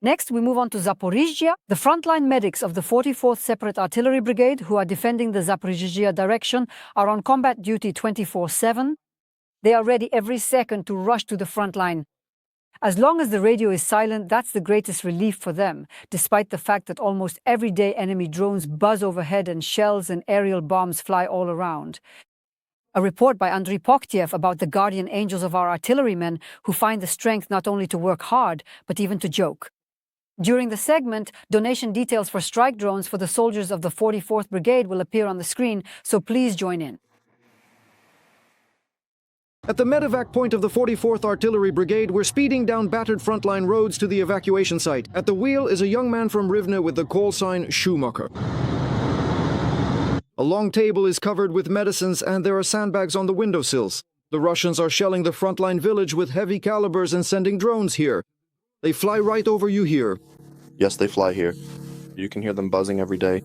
Next, we move on to Zaporiia. The frontline medics of the 44th Separate Artillery Brigade, who are defending the Zaporiia direction, are on combat duty 24/7. They are ready every second to rush to the front line. As long as the radio is silent, that's the greatest relief for them, despite the fact that almost every day enemy drones buzz overhead and shells and aerial bombs fly all around. A report by Andriy Poktiev about the guardian angels of our artillerymen who find the strength not only to work hard, but even to joke. During the segment, donation details for strike drones for the soldiers of the 44th Brigade will appear on the screen, so please join in. At the medevac point of the 44th Artillery Brigade, we're speeding down battered frontline roads to the evacuation site. At the wheel is a young man from Rivne with the call sign Schumacher. A long table is covered with medicines and there are sandbags on the windowsills. The Russians are shelling the frontline village with heavy calibers and sending drones here. They fly right over you here. Yes, they fly here. You can hear them buzzing every day.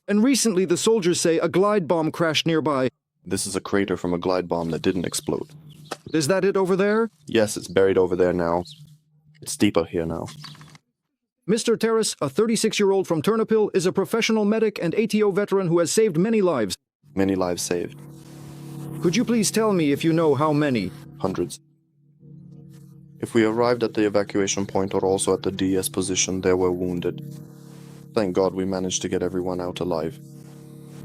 And recently the soldiers say a glide bomb crashed nearby. This is a crater from a glide bomb that didn't explode. Is that it over there? Yes, it's buried over there now. It's deeper here now. Mr. Terrace, a 36-year-old from Ternopil, is a professional medic and ATO veteran who has saved many lives. Many lives saved. Could you please tell me if you know how many? Hundreds. If we arrived at the evacuation point or also at the DS position, there were wounded. Thank God we managed to get everyone out alive.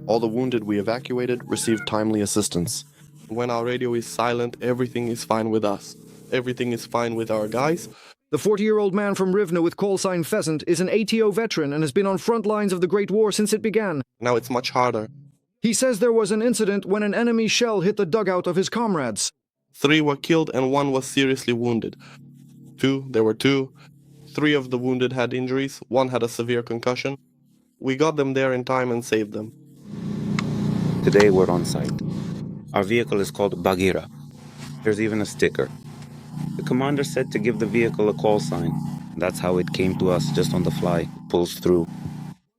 All the wounded we evacuated received timely assistance. When our radio is silent, everything is fine with us. Everything is fine with our guys. The 40-year-old man from Rivne with call sign Pheasant is an ATO veteran and has been on front lines of the Great War since it began. Now it's much harder. He says there was an incident when an enemy shell hit the dugout of his comrades. 3 were killed and 1 was seriously wounded. There were 2. 3 of the wounded had injuries, 1 had a severe concussion. We got them there in time and saved them. Today we're on site. Our vehicle is called Bagheera. There's even a sticker. The commander said to give the vehicle a call sign. That's how it came to us just on the fly. It pulls through.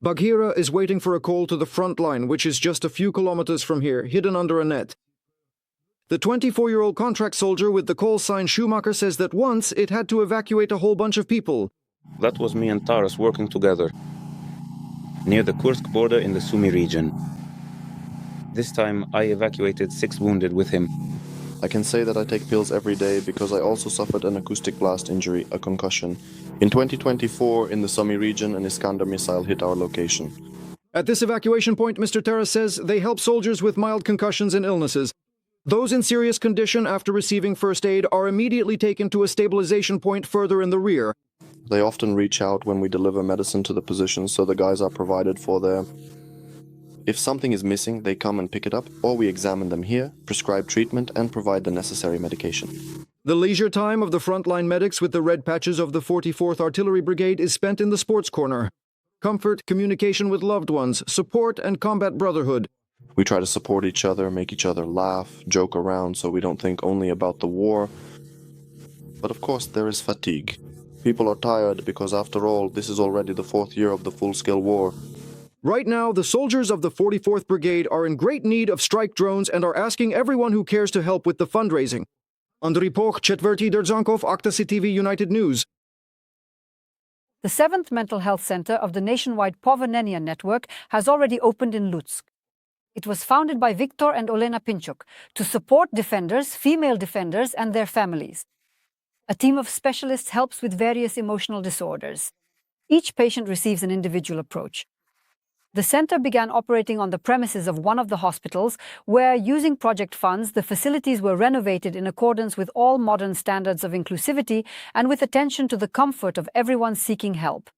Bagheera is waiting for a call to the front line, which is just a few kilometers from here, hidden under a net. The 24-year-old contract soldier with the call sign Schumacher says that once it had to evacuate a whole bunch of people. That was me and Taras working together, near the Kursk border in the Sumy region. This time I evacuated 6 wounded with him. I can say that I take pills every day because I also suffered an acoustic blast injury, a concussion. In 2024, in the Sumy region, an Iskander missile hit our location. At this evacuation point, Mr. Terrace says they help soldiers with mild concussions and illnesses. Those in serious condition after receiving first aid are immediately taken to a stabilization point further in the rear. They often reach out when we deliver medicine to the positions, so the guys are provided for there. If something is missing, they come and pick it up, or we examine them here, prescribe treatment, and provide the necessary medication. The leisure time of the frontline medics with the red patches of the 44th Artillery Brigade is spent in the sports corner. Comfort, communication with loved ones, support, and combat brotherhood. We try to support each other, make each other laugh, joke around so we don't think only about the war. But of course there is fatigue. People are tired because after all, this is already the 4th year of the full-scale war. Right now, the soldiers of the 44th Brigade are in great need of strike drones and are asking everyone who cares to help with the fundraising. Andriy Poch, Chetverti Derzankov, Akta CTV United News. The 7th Mental Health Center of the nationwide Povenenia network has already opened in Lutsk. It was founded by Viktor and Olena Pinchuk to support defenders, female defenders, and their families. A team of specialists helps with various emotional disorders. Each patient receives an individual approach. The center began operating on the premises of one of the hospitals, where, using project funds, the facilities were renovated in accordance with all modern standards of inclusivity and with attention to the comfort of everyone seeking help.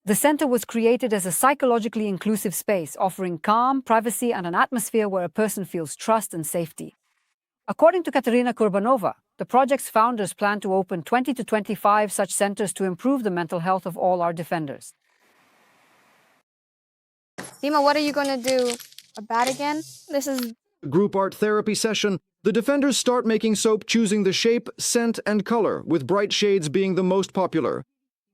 The center was created as a psychologically inclusive space, offering calm, privacy, and an atmosphere where a person feels trust and safety. According to Katerina Kurbanova, the project's founders plan to open 20 to 25 such centers to improve the mental health of all our defenders. Dima, what are you going to do? A bat again? This is... Group art therapy session. The defenders start making soap choosing the shape, scent, and color, with bright shades being the most popular.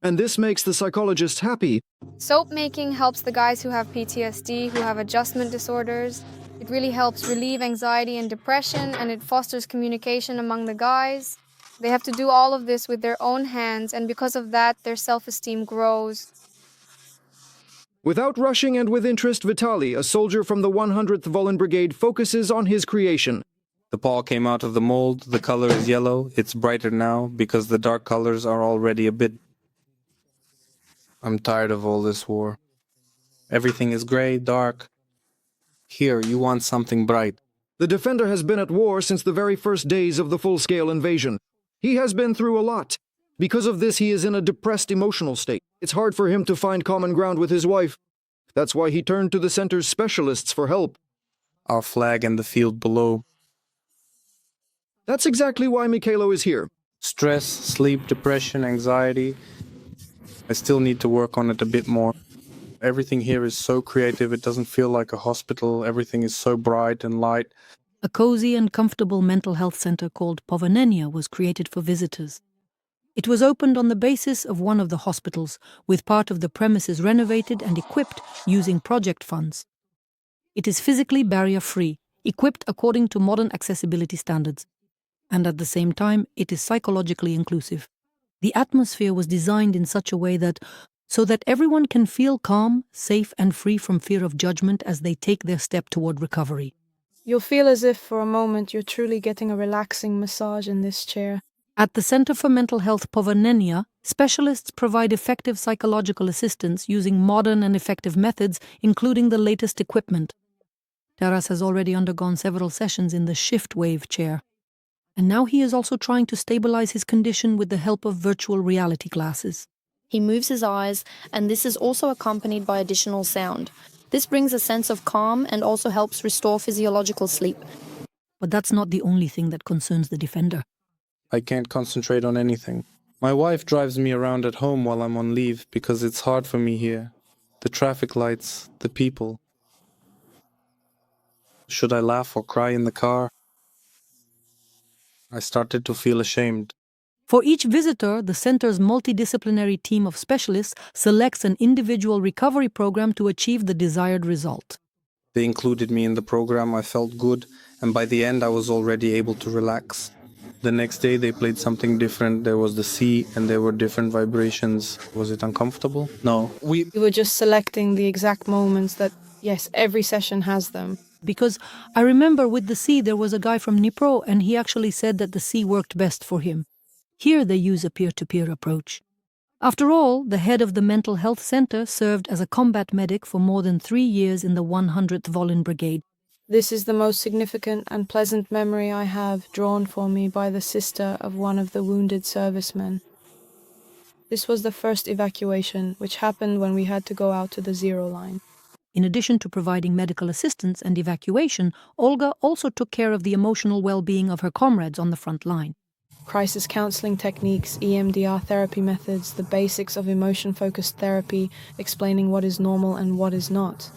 And this makes the psychologists happy. Soap making helps the guys who have PTSD, who have adjustment disorders. It really helps relieve anxiety and depression, and it fosters communication among the guys. They have to do all of this with their own hands, and because of that, their self-esteem grows. Without rushing and with interest, Vitali, a soldier from the 100th Volin Brigade, focuses on his creation. The paw came out of the mold, the color is yellow, it's brighter now because the dark colors are already a bit... I'm tired of all this war. Everything is gray, dark. Here, you want something bright. The Defender has been at war since the very first days of the full-scale invasion. He has been through a lot. Because of this, he is in a depressed emotional state. It's hard for him to find common ground with his wife. That's why he turned to the center's specialists for help. Our flag and the field below. That's exactly why Mikhailo is here. Stress, sleep, depression, anxiety. I still need to work on it a bit more. Everything here is so creative, it doesn't feel like a hospital. Everything is so bright and light. A cozy and comfortable mental health center called Povenenia was created for visitors. It was opened on the basis of one of the hospitals, with part of the premises renovated and equipped using project funds. It is physically barrier-free, equipped according to modern accessibility standards. And at the same time, it is psychologically inclusive. The atmosphere was designed in such a way so that everyone can feel calm, safe, and free from fear of judgment as they take their step toward recovery. You'll feel as if for a moment you're truly getting a relaxing massage in this chair. At the Center for Mental Health Povenenia, specialists provide effective psychological assistance using modern and effective methods, including the latest equipment. Taras has already undergone several sessions in the shift wave chair. And now he is also trying to stabilize his condition with the help of virtual reality glasses. He moves his eyes, and this is also accompanied by additional sound. This brings a sense of calm and also helps restore physiological sleep. But that's not the only thing that concerns the Defender. I can't concentrate on anything. My wife drives me around at home while I'm on leave because it's hard for me here. The traffic lights, the people. Should I laugh or cry in the car? I started to feel ashamed. For each visitor, the center's multidisciplinary team of specialists selects an individual recovery program to achieve the desired result. They included me in the program, I felt good, and by the end I was already able to relax. The next day they played something different. There was the sea and there were different vibrations. Was it uncomfortable? No. We were just selecting the exact moments that, yes, every session has them. Because I remember with the sea there was a guy from Dnipro and he actually said that the sea worked best for him. Here they use a peer-to-peer approach. After all, the head of the mental health center served as a combat medic for more than 3 years in the 100th Volin Brigade. This is the most significant and pleasant memory I have drawn for me by the sister of one of the wounded servicemen. This was the first evacuation, which happened when we had to go out to the zero line. In addition to providing medical assistance and evacuation, Olga also took care of the emotional well-being of her comrades on the front line. Crisis counseling techniques, EMDR therapy methods, the basics of emotion-focused therapy, explaining what is normal and what is not.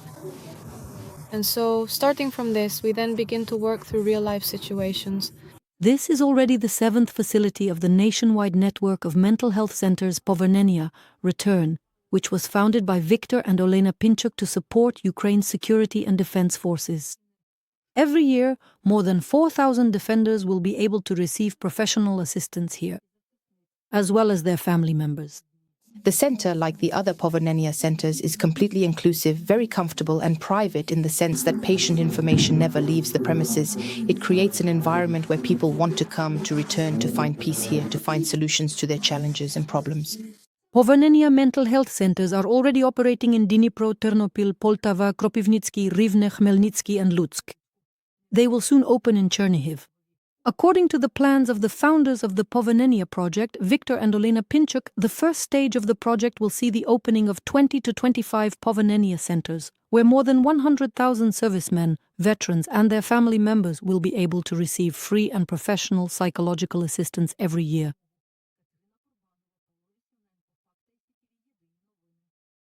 And so, starting from this, we then begin to work through real-life situations. This is already the 7th facility of the nationwide network of mental health centers Povenenia, Return, which was founded by Viktor and Olena Pinchuk to support Ukraine's security and defense forces. Every year, more than 4,000 defenders will be able to receive professional assistance here, as well as their family members. The center, like the other Povenenia centers, is completely inclusive, very comfortable and private in the sense that patient information never leaves the premises. It creates an environment where people want to come, to return, to find peace here, to find solutions to their challenges and problems. Povenenia mental health centers are already operating in Dnipro, Ternopil, Poltava, Kropivnitsky, Rivne, Khmelnytsky and Lutsk. They will soon open in Chernihiv. According to the plans of the founders of the Povenenia project, Viktor and Olena Pinchuk, the first stage of the project will see the opening of 20 to 25 Povenenia centers, where more than 100,000 servicemen, veterans and their family members will be able to receive free and professional psychological assistance every year.